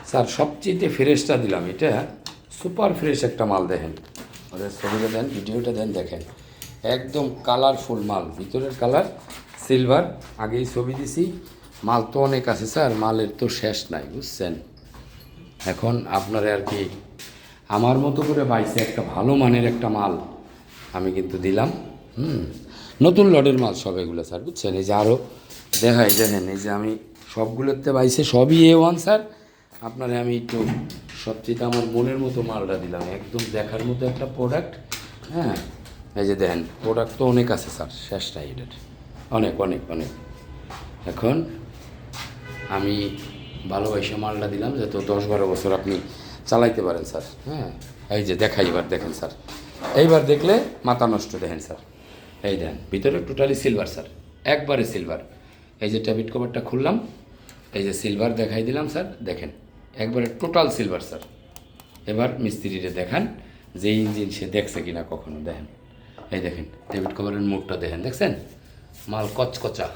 Sir সবচেয়ে ফ্রেশটা দিলাম, এটা সুপার ফ্রেশ একটা মাল। দেখেন ওদের ছবিটা দেন, ভিডিওটা দেন, দেখেন একদম কালারফুল মাল, ভিতরের কালার সিলভার। আগেই ছবি দিছি, মাল তো অনেক আছে স্যার, মালের তো শেষ নাই বুঝছেন। এখন আপনারা আর কি আমার মতো করে বাইছে একটা ভালো মানের একটা মাল আমি কিন্তু দিলাম। নতুন লটের মাল সব এগুলো স্যার বুঝছেন। এই যে আরও দেখাই, দেখেন এই যে আমি সবগুলোতে বাইছে সবই A1 স্যার। আপনারা আমি একটু সবচেয়ে আমার মনের মতো মালটা দিলাম, একদম দেখার মতো একটা প্রোডাক্ট। হ্যাঁ, এই যে দেখেন প্রোডাক্ট তো অনেক আছে স্যার, শেষ নাই এটার, অনেক অনেক অনেক। এখন আমি ভালোবাসা মালটা দিলাম যাতে 10-12 বছর আপনি চালাইতে পারেন স্যার। হ্যাঁ, এই যে দেখাই এবার দেখেন স্যার, এইবার দেখলে মাথা নষ্ট। দেখেন স্যার, এই দেন ভিতরে টোটালি সিলভার স্যার, একবারে সিলভার। এই যে ট্যাবিট কভারটা খুললাম, এই যে সিলভার দেখাই দিলাম স্যার, দেখেন একবারে টোটাল সিলভার স্যার। এবার মিস্ত্রিরে দেখান যে ইঞ্জিন সে দেখছে কিনা কখনো। দেখেন এই দেখেন ট্যাবিট কভারের মুখটা দেখেন, দেখছেন মাল কচকচা।